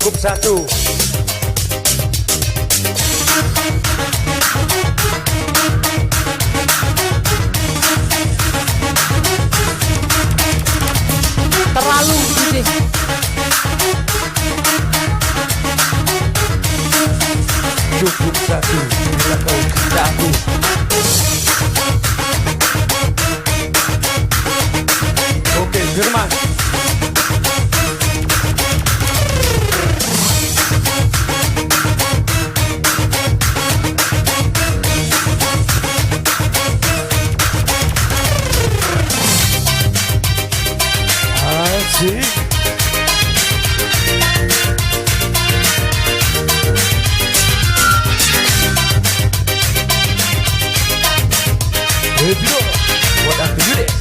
cukup satu. Terlalu gede. Cukup satu bila kau cinta aku. Oke, Firman. Asik. Hey, bro, what up to you this?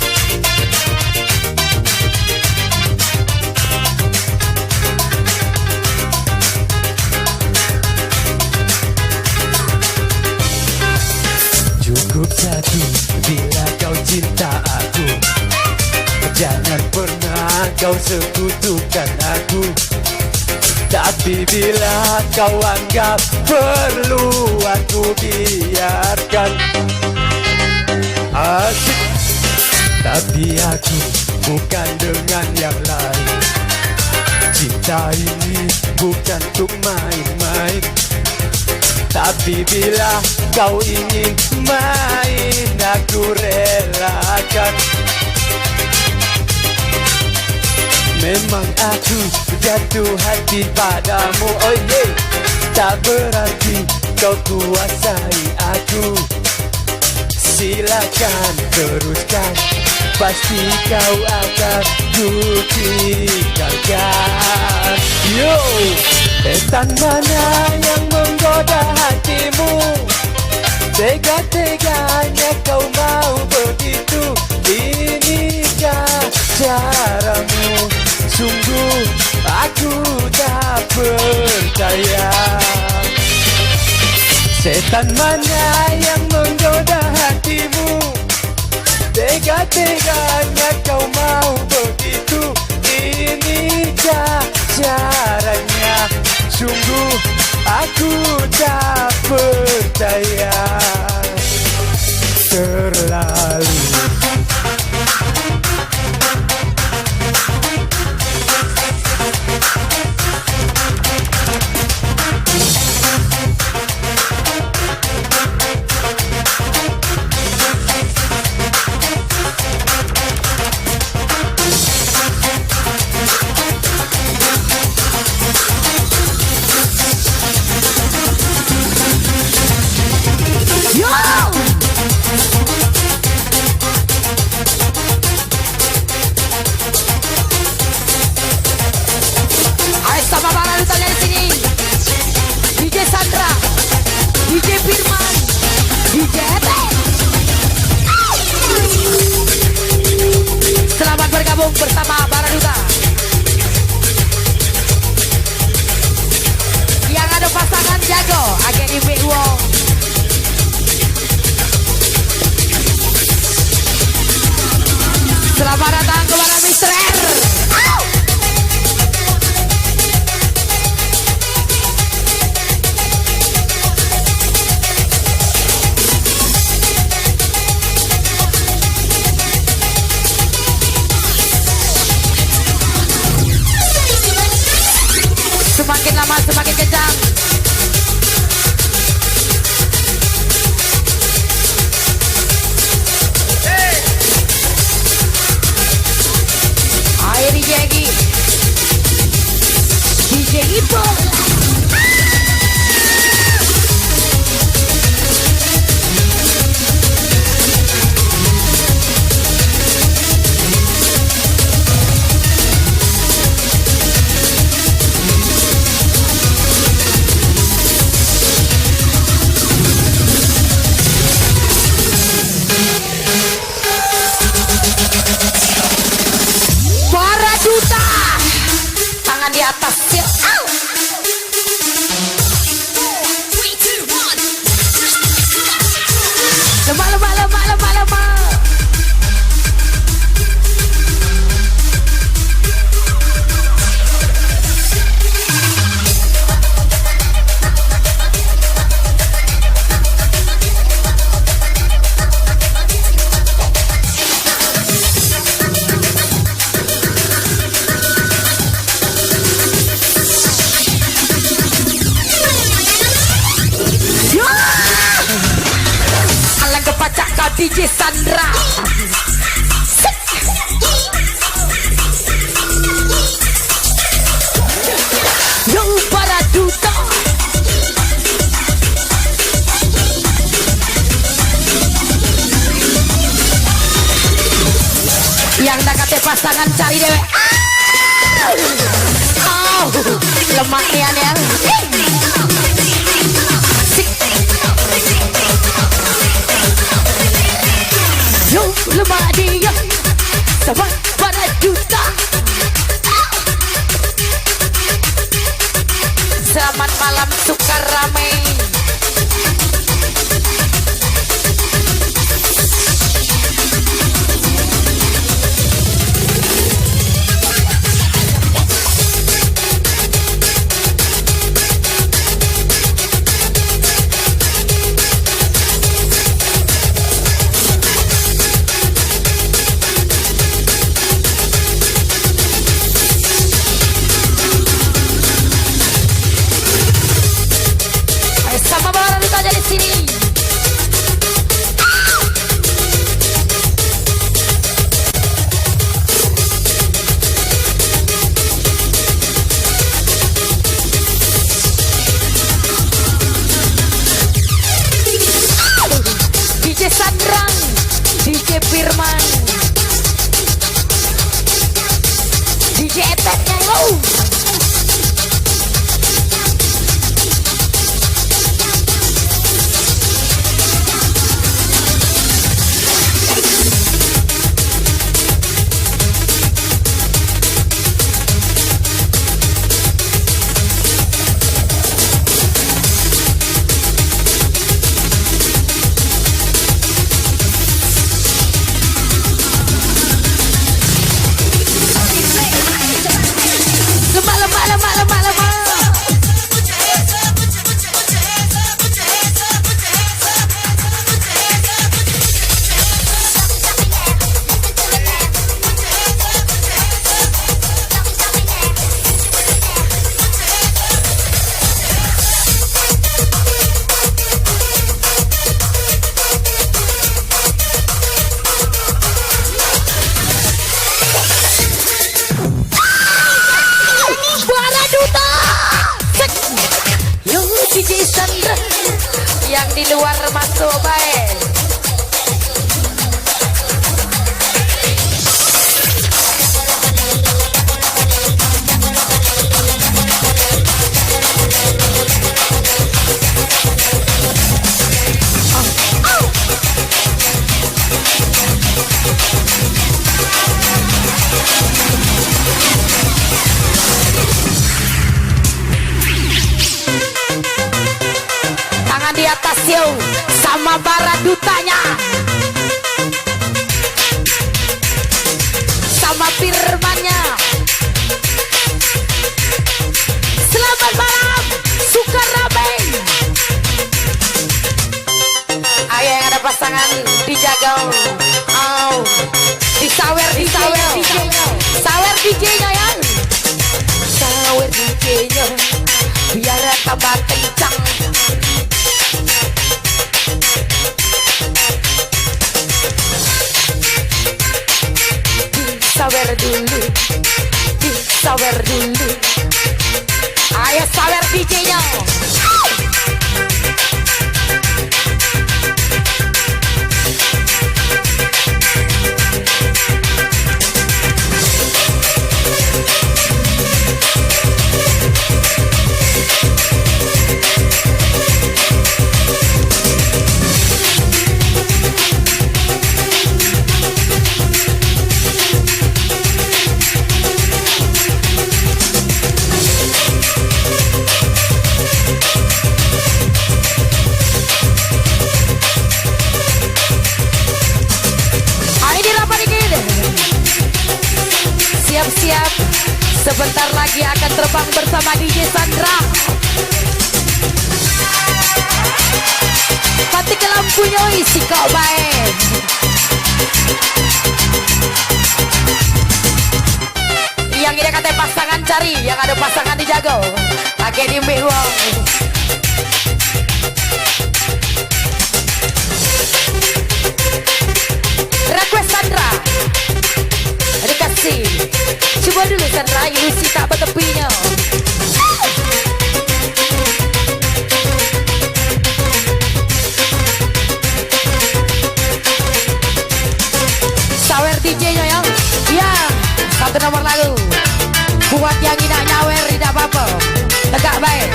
Cukup satu bila kau cinta aku. Jangan pernah kau sekutukan aku. Tapi bila kau anggap perlu, aku biarkan. Asik. Tapi aku bukan dengan yang lain. Cinta ini bukan untuk main-main. Tapi bila kau ingin main, aku relakan. Memang aku jatuh hati padamu, oh yeah. Tak berarti kau kuasai aku. Silakan teruskan, pasti kau akan ku tinggalkan. Yo, setan mana yang menggoda hatimu? Tega-teganya kau mau begitu. Inikah caramu? Sungguh aku tak percaya. Setan mana yang menggoda hatimu? Tega-teganya kau mau begitu. Inikah caranya? Sungguh aku tak percaya. Terlalu bersama Baraduta. Yang ada pasangan jago agen Ibe Wong. Selamat datang kepada Mr. R. Semakin lama semakin kencang. Ayo DJ Egi, DJ Ipo. Di atas ya. Lemah. DJ Sandra. Yo para duta. Yang dekatnya pasangan cari dewe. Oh, lemak nih ya. Yo lemak dia, sabar pada juta. Selamat malam suka rame. Sama barang kita dari sini. DJ Sandrang, DJ Firman, DJ Etetnya yo. Yang di luar masuk baik. Di atas yo sama bara dutanya, sama firmannya. Selamat malam suka rame. Ayo yang ada pasangan dijaga. Oh, disawer DJ-nya, sawer DJ-nya ya, sawer DJ-nya biar tambah kencang. Sawer dulu, sawer dulu. Ayo sawer DJ-nya. Siap-siap, sebentar lagi akan terbang bersama DJ Sandra. Mati ke lampunya isi kau baik. Yang ini kata pasangan cari, yang ada pasangan dijago. Pakai di mewah. Jason Rai Lucy tak bertepinya. Sawer DJ-nya ya. Ya, satu nomor lagu. Buat yang tidak nyawer tidak apa-apa. Tegak baik.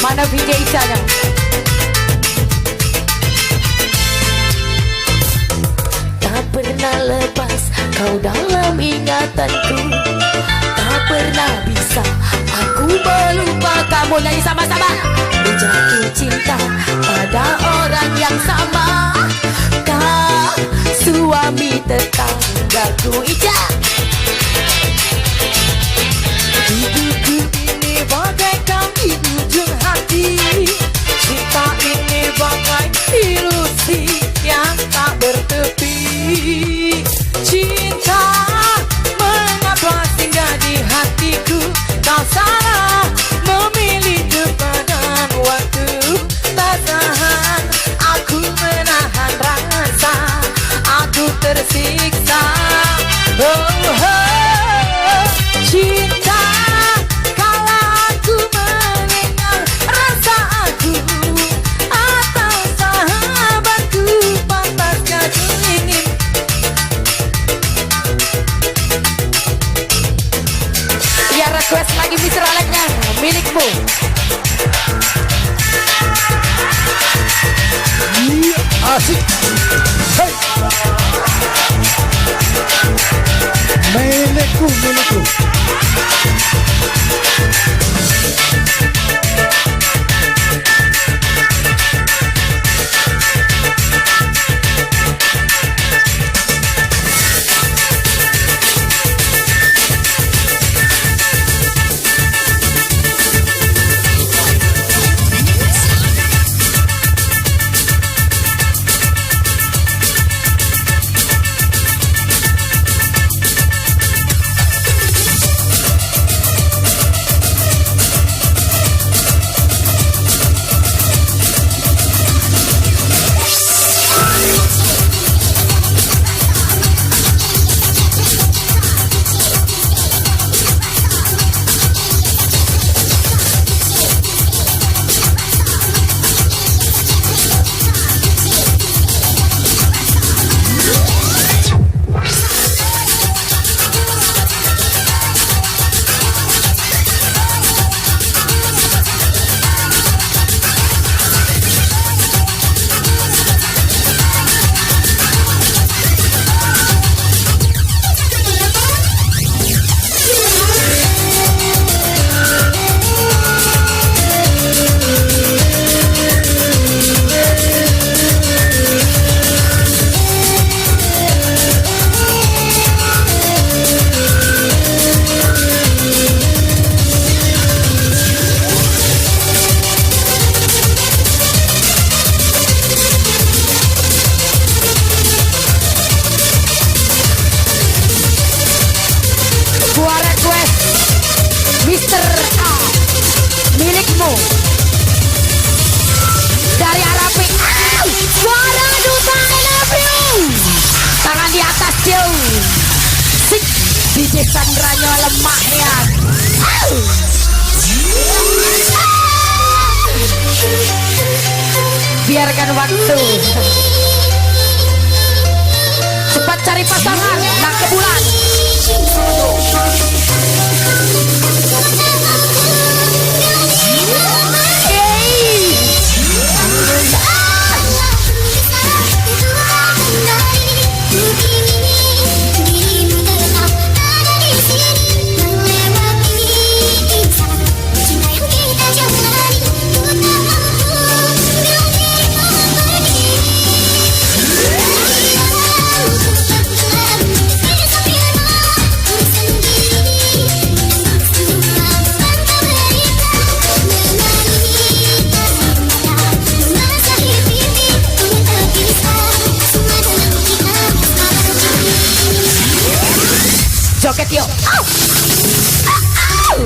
Mana VJ Isanya? Tak pernah lepas kau dalam ingatanku. Tak pernah bisa aku melupakan. Kamu nyanyi sama-sama. Jatuh cinta pada orang yang sama. Kau suami tetanggaku. Ijak. Hidupku ini bagaikan di ujung hati. Cinta ini bagai ilusi yang tak bertepi. Cinta mengapa singgah di hatiku. Kau salah memilih kepadaan waktu. Tak tahan aku menahan rasa. Aku tersiksa. Oh, oh, cinta. Kalau aku mengenang rasa aku atau sahabatku, pantaskah ku ingin. Ya request lagi Mr. Aleknya, milikmu. Iya, asik. Hey. Milikku, milikku. Mr. A milikmu dari Arabi. Suara duta I love you. Tangan di atas jauh. Sik DJ Sandranya lemahnya. Biarkan waktu. Cepat cari pasangan nak ke bulan. Joget yuk. Au. Au.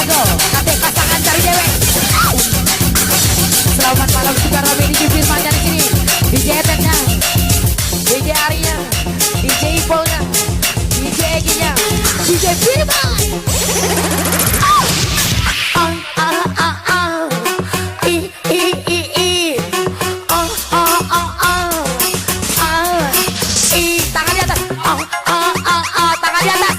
jago nanti pasangan cari cewek. Selamat malam juga Robi DJ Firman dari sini, DJ Etetnya, DJ Arya, DJ Ipolnya, DJ Eginya, DJ Firman. Tangan di atas. Tangan di atas.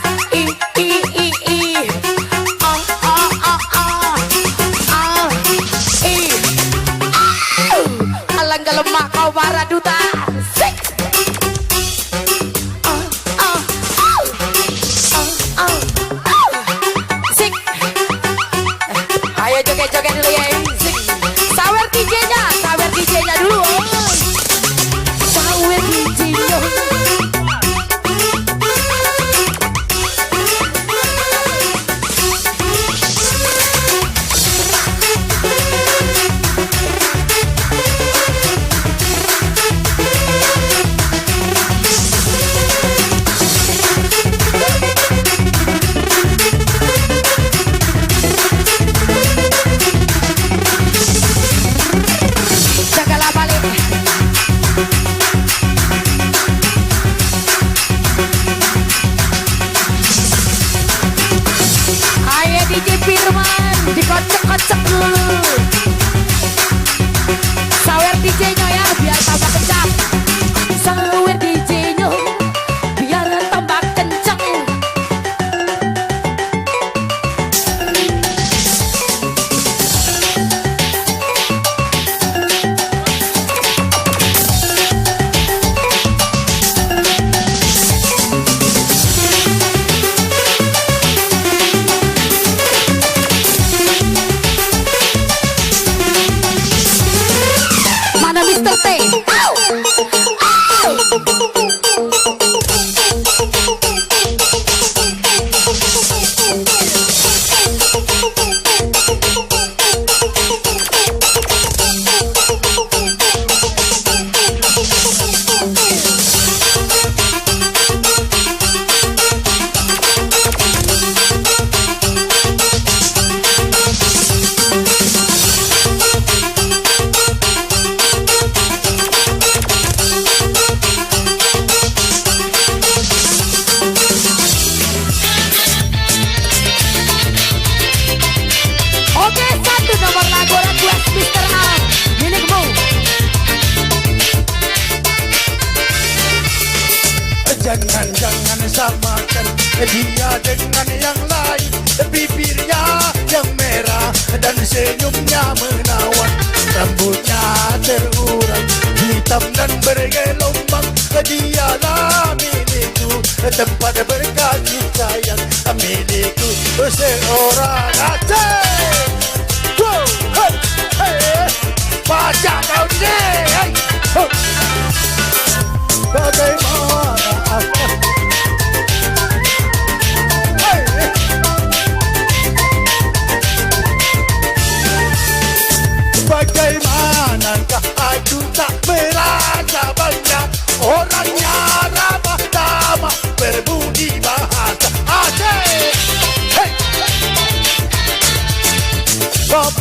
Alangkah lemah kau para duta. Sik. Sik. Ayo joget-joget dulu ya. Sik. Sawer DJ-nya, sawer DJ-nya dulu. Sawer DJ-nya. Jagalah balik. Ayo DJ Firman, dikocok-kocok dulu. Sawer DJ-nya ya, biar tambah kencang. Sawer DJ-nya, biar tambah kencang. Mana Mr. T? Au! Au! Oke, satu nomor lagu request Mr. A, milikmu. Jangan samakan dia dengan yang lain. Bibirnya yang merah dan senyumnya menawan. Rambutnya terurai hitam dan bergelombang. Dialah milikku, tempat berkasih sayang. Milikku seorang aceh. Wow, hey, hey, baca kau ni. Hey, oh. Bagaimana aku? Hey. Bagaimanakah aku tak merasa bangga? Orangnya ramah tamah, berbudi bahasa Aceh. Hey.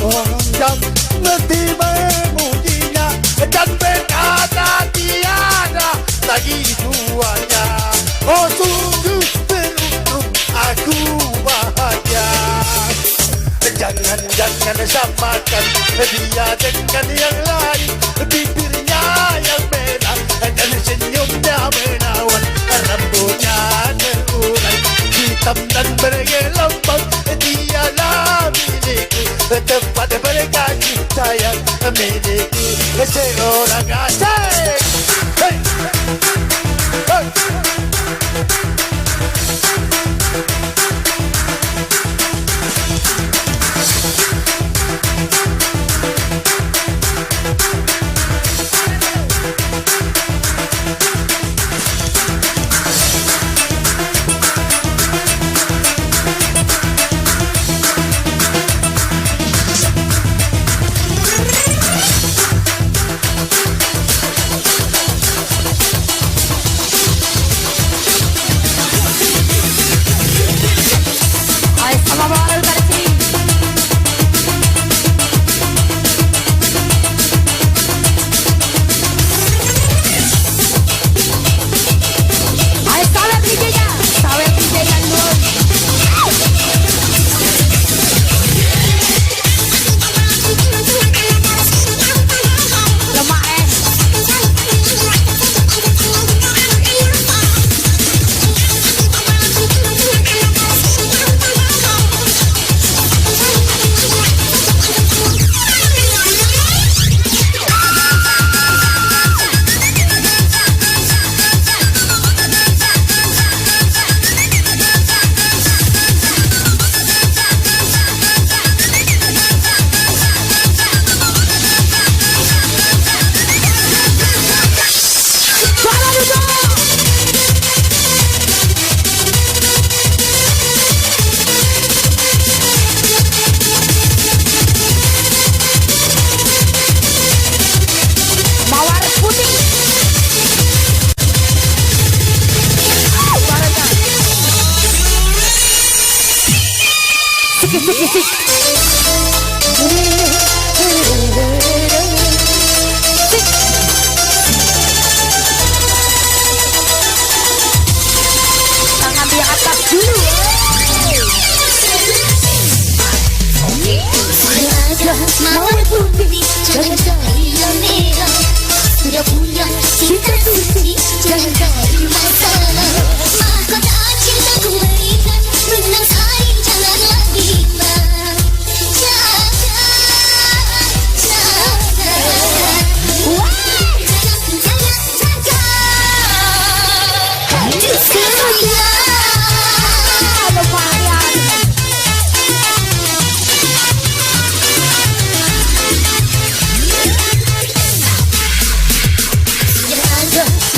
Orang mesti memujinya dan berkata tiada lagi duanya. Oh sungguh beruntung aku bahagia. Jangan samakan dia dengan yang lain. Bibirnya yang merah dan senyumnya menawan. Rambutnya terurai hitam dan bergelombang. Dialah milikku, tempat berkasih sayang. Milikku seorang Aceh. Hey, hey. Baraduta. Mawar putih. Barangnya. Sik. Tangan di atas dulu. Mawar putih, jangan cari yang merah. Sudah punya cinta suci, jangan cari masalah. Mahkota cintaku berikan, menang saing jangan lagi marah.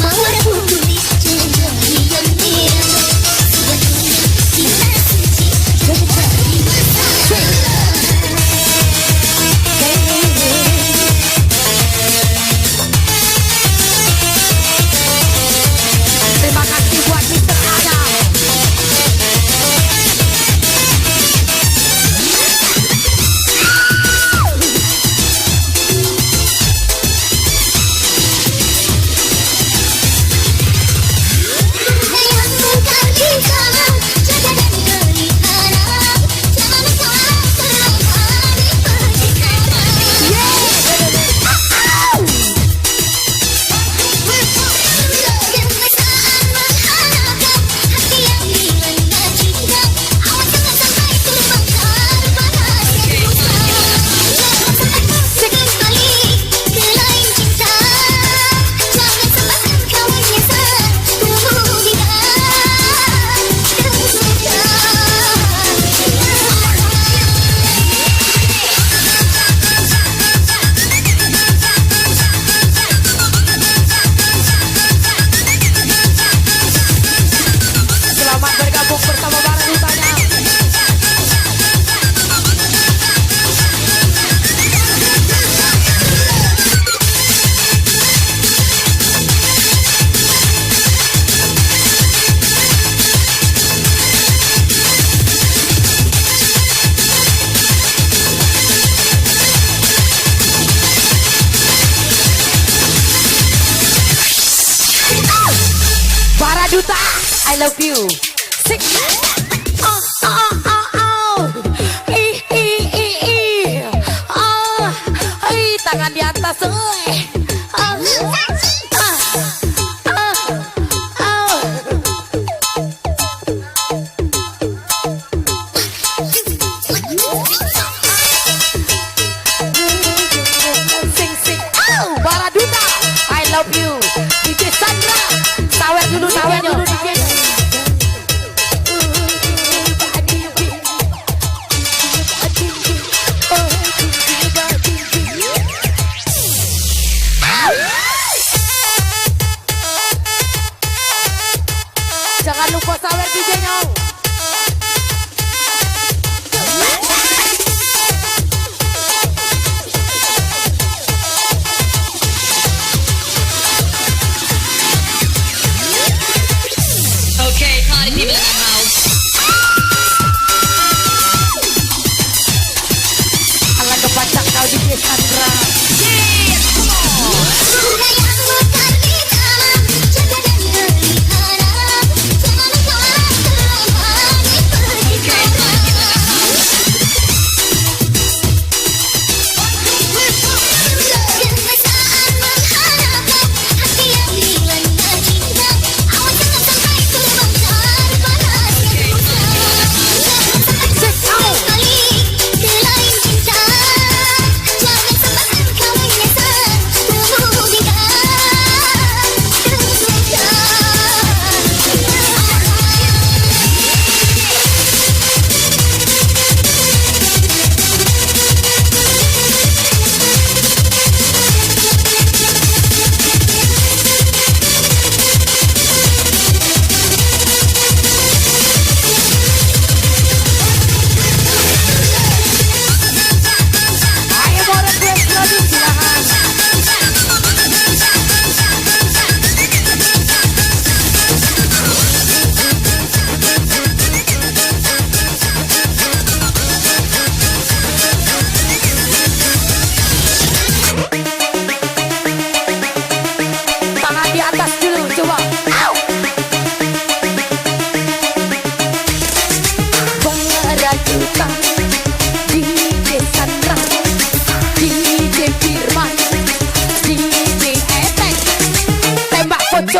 Mawar putih, jangan cari yang merah. Sudah punya cinta suci, jangan cari masalah. Terima kasih buat Mr. Adam. Yang bukan cinta, jaga dan pelihara. Jangan salah selama di perjalanan. Kemesan mengharapkan hati yang dilanda cinta. Awas jangan sampai terbakar panas yang rusak. Jangan sampai kembali ke lain cinta. Jangan sampai kau menyesal tumbuh di Selamat bergabung bersama Baradutanya. Baraduta, I love you. Sik. Tangan di atas, sing. Baraduta, I love you. DJ Sandra, tawer dulu DJ.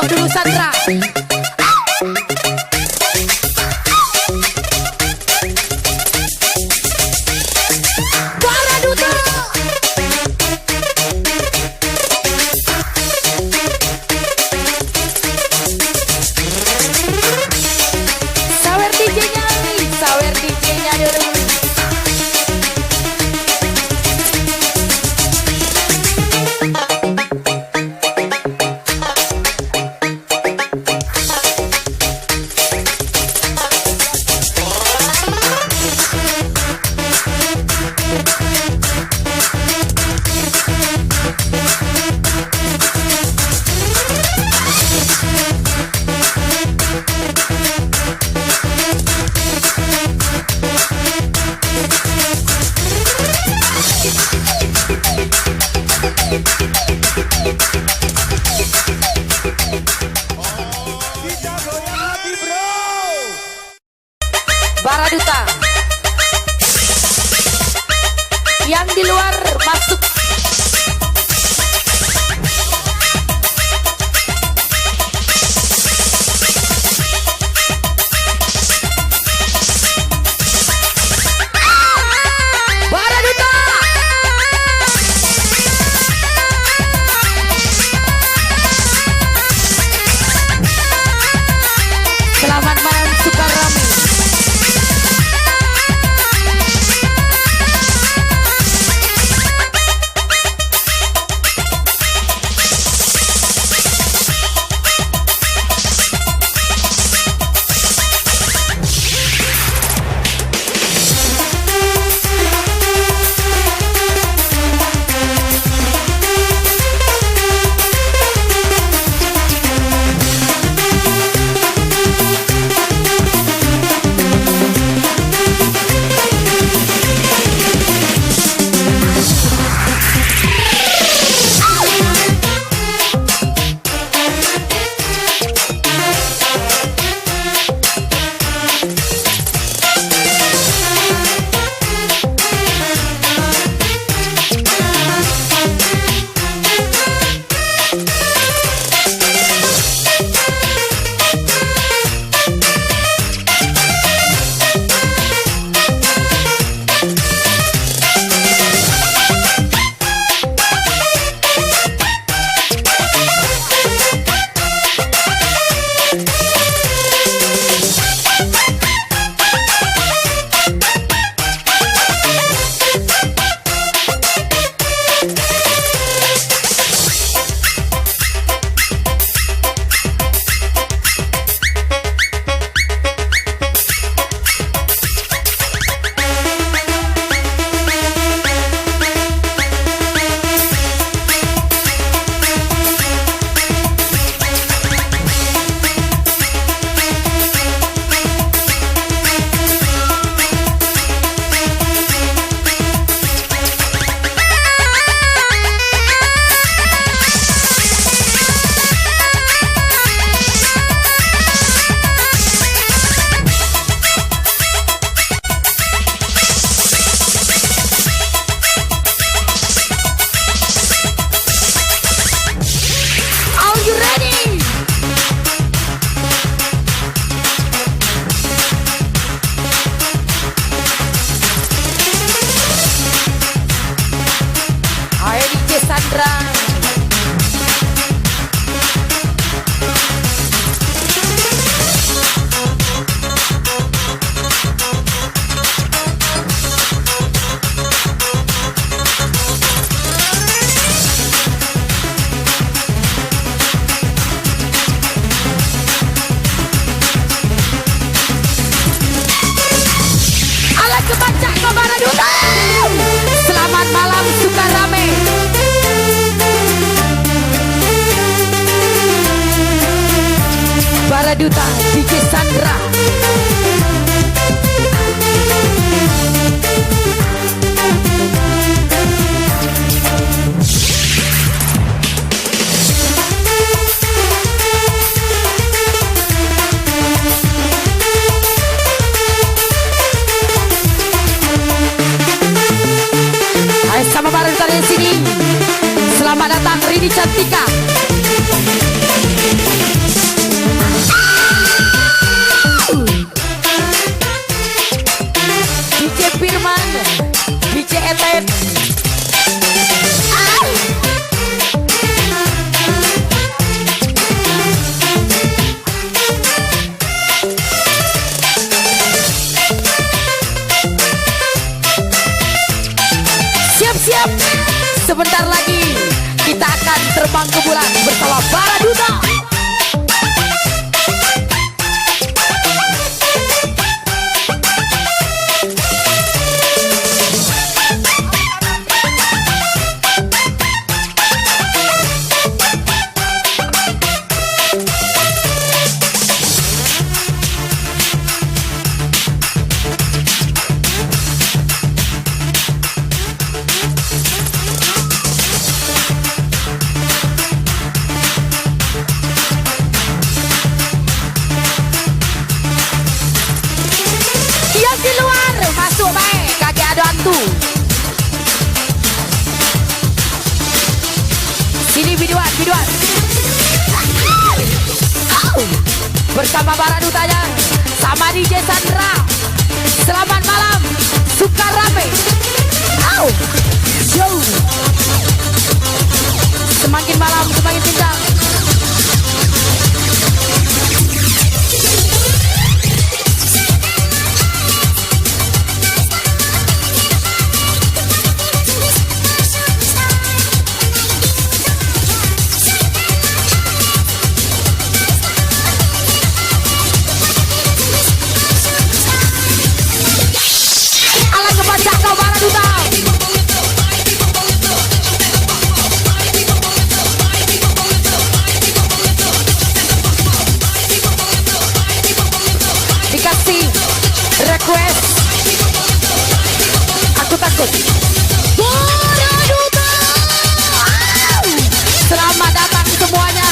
Duduk dulu Sandra. Para duta. Sawer DJ-nya nih, sawer DJ-nya dulu. Baraduta yang di luar masuk. Baraduta selamat malam Sukarami. Selamat malam Sukarame. Baraduta DJ Sandra. Sama bareng kalian sini. Selamat datang Rini Cantika. satu. Sini biduan, biduan. Bersama para dutanya, sama DJ Sandra. Selamat malam, suka rame. Show. Semakin malam, semakin kencang. Dikasih request, aku takut. Selamat datang semuanya,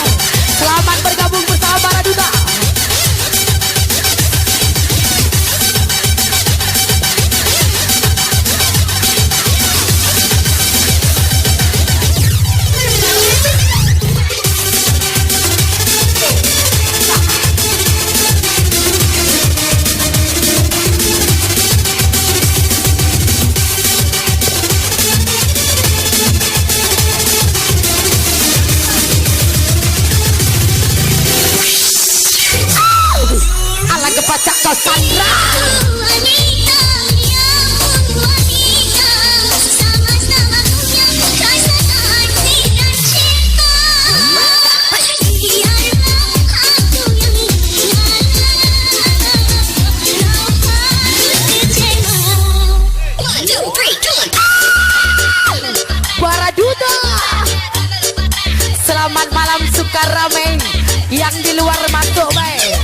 selamat bergabung bersama para duta. Pacak kau Sandra. Wanita, ya ampun wanita, sama-sama punya perasaan dan cinta. Biarlah aku yang kau harus kecewa. 1, 2, 3, come on. Para duta, selamat malam suka rame. Yang di luar masuk baik.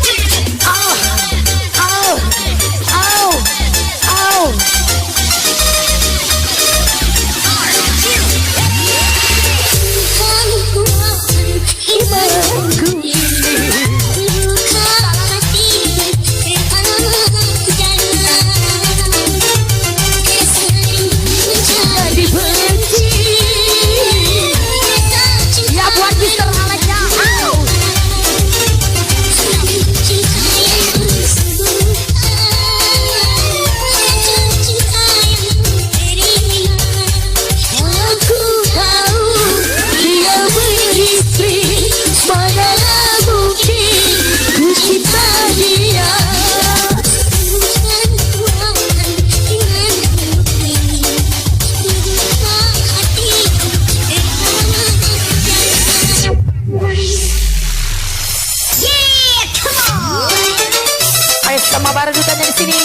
Ya buat Mr. Aleknya. Sama para dutanya di sini.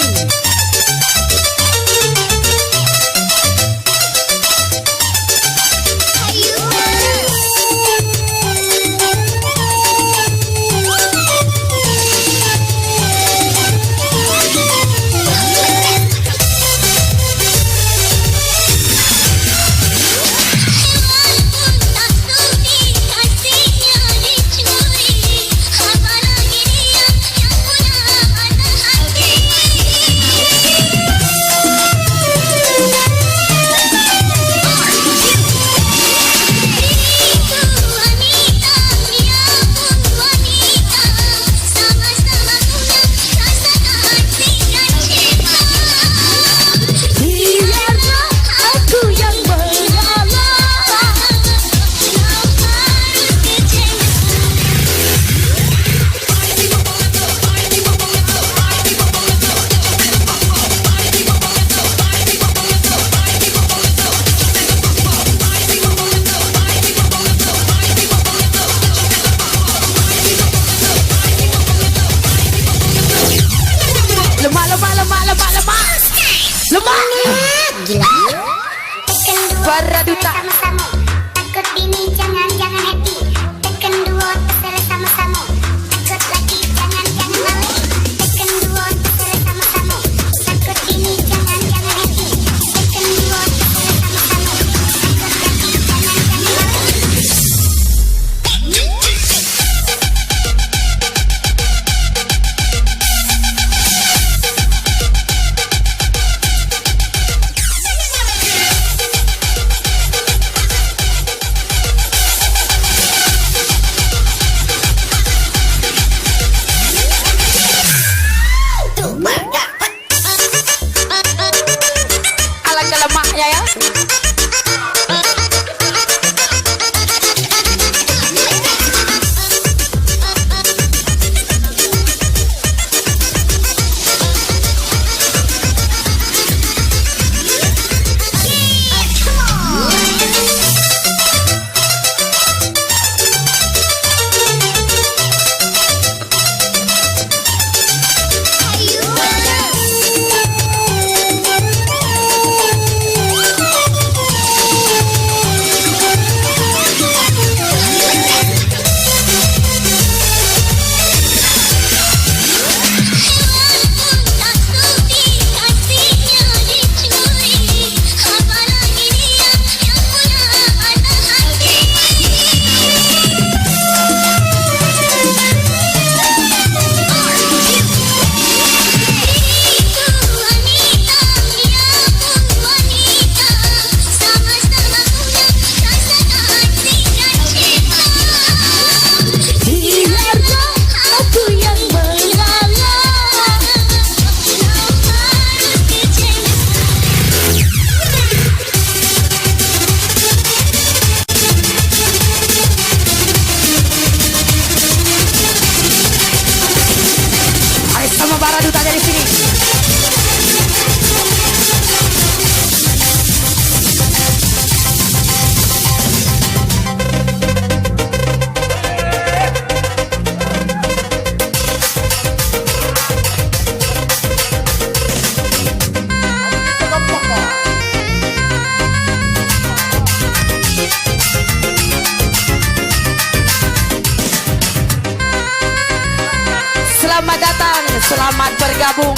selamat datang, selamat bergabung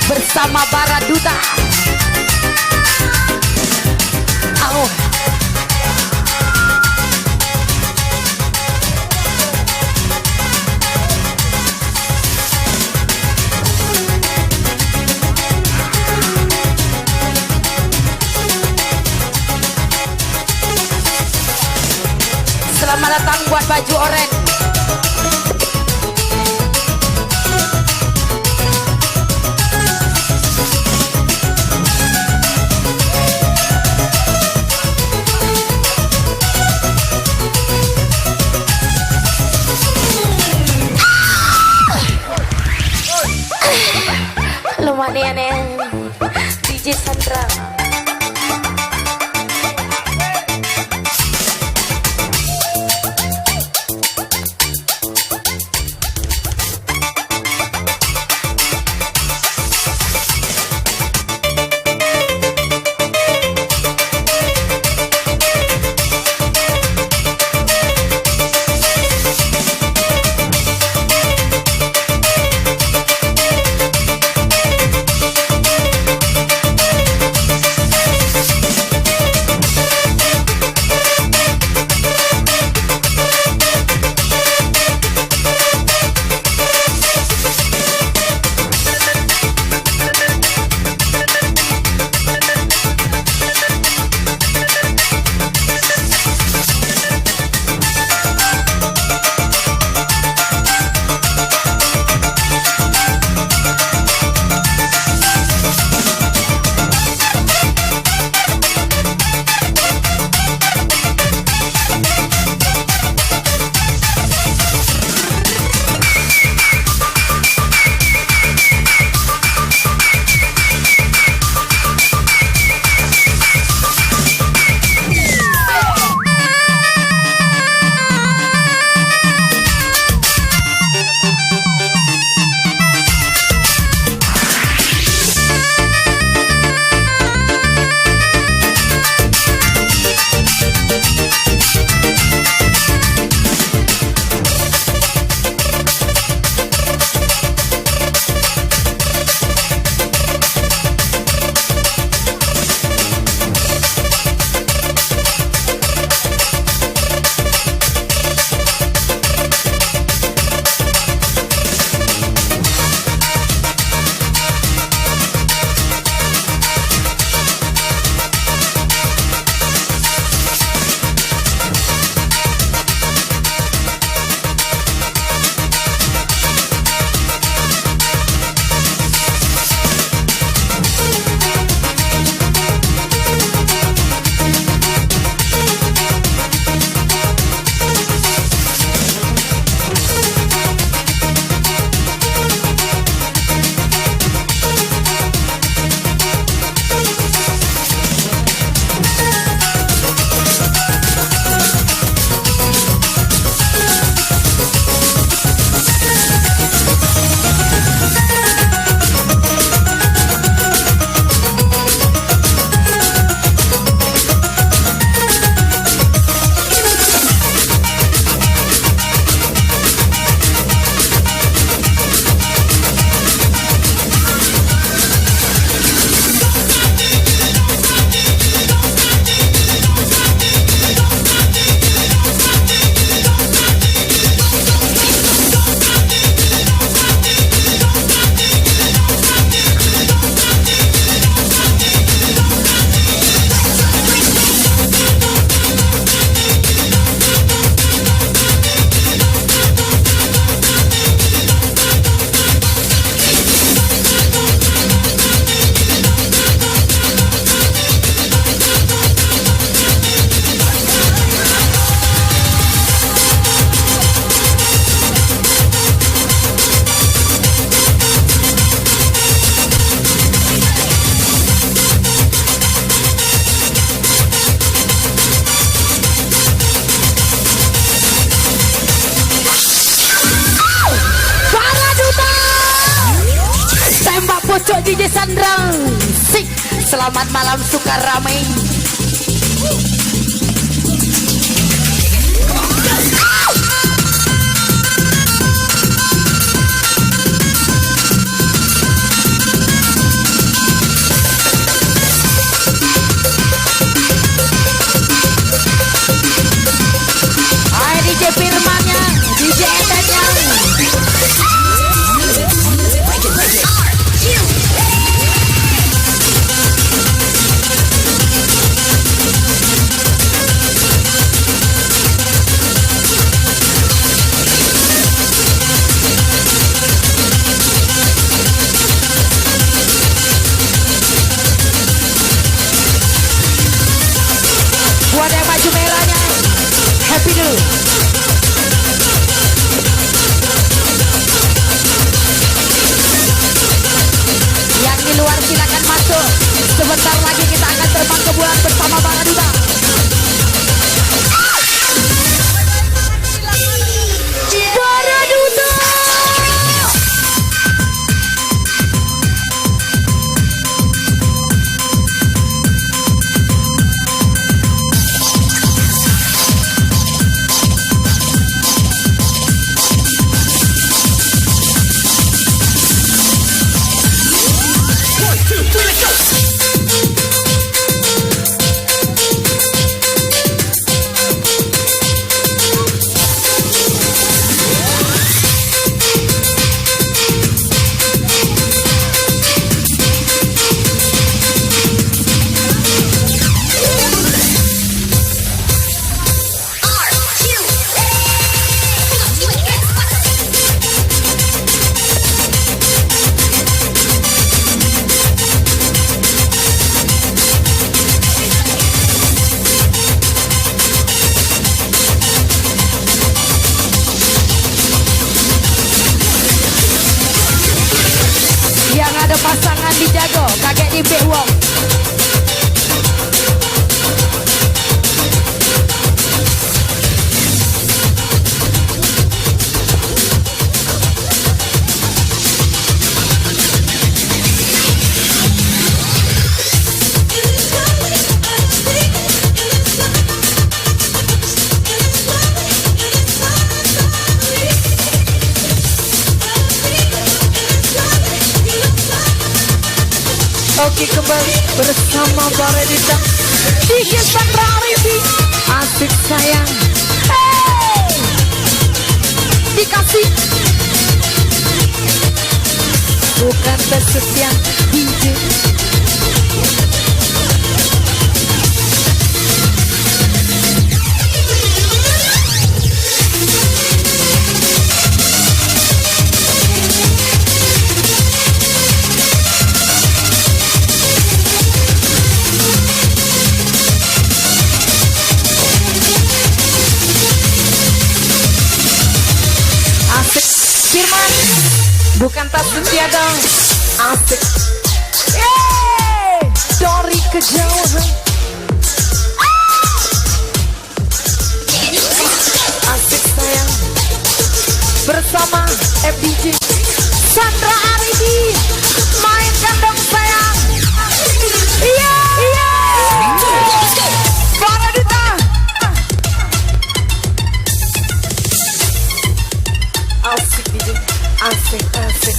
bersama Baraduta. Oh. Selamat datang buat baju oranye. Lumayan ya DJ Sandra. Pocok DJ Sandra. Sik, selamat malam Sukaramai. Sebentar lagi kita akan terbang ke bulan bersama Bang Aduda. Suara Duta. Yang ada pasangan dijago, kakek di bewong. Oke, kembali bersama Baredita DJ Sandra Arifi. Asik sayang. Hey! Dikasih bukan bersekian DJ. Firman, bukan tak setia dong. Asik. Yeay, dari kejauhan. Asik sayang. Bersama FDJ Sandra Arifi. Mainkan dong sayang. Iya, iya. Baredita. Asik DJ, asik, asik.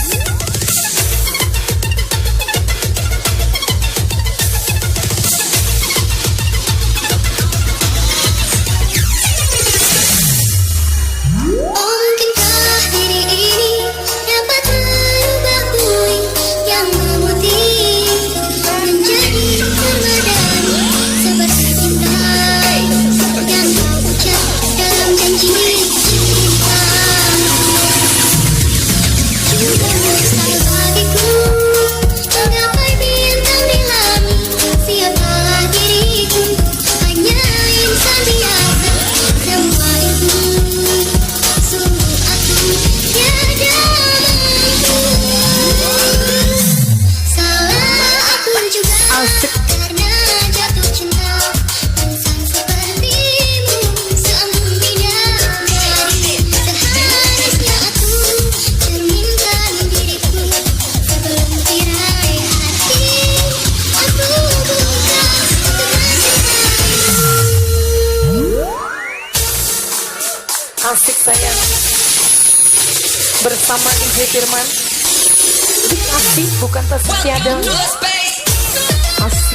Oh, mungkinkah diri ini dapat merubah bui yang memutih menjadi permadani seperti cinta yang diucap dalam janji cinta. Juga mustahil bagiku menggapai bintang di langit. Siapalah diriku, hanya insan biasa. Semua itu sungguh aku tiada mampu. Salah aku juga karena jatuh cinta. Insan sepertimu seembun bidadari. Seharusnya aku cerminkan diriku sebelum tirai hati. Aku buka Asik sayang. Bersama DJ Firman. Dikasih bukan tak setia dong. Asik.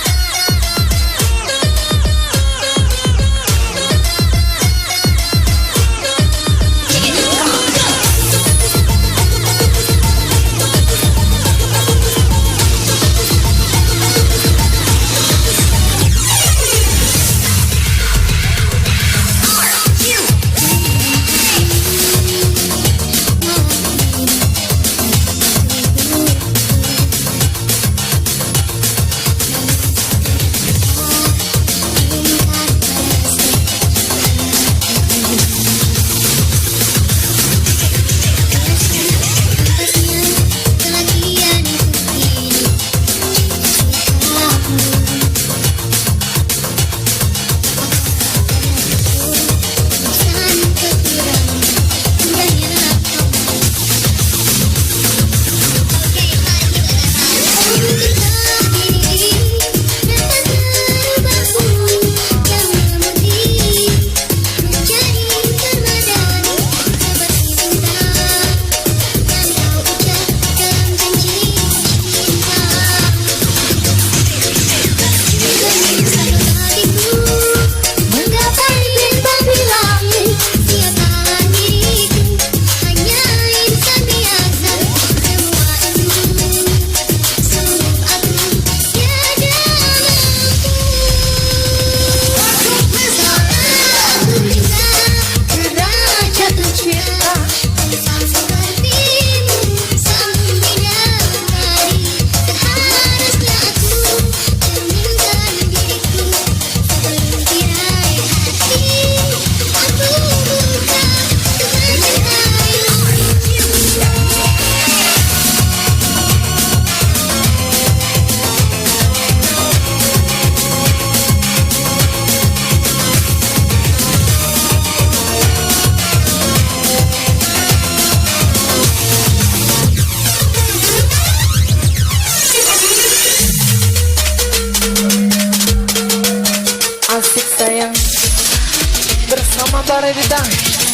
Bintang.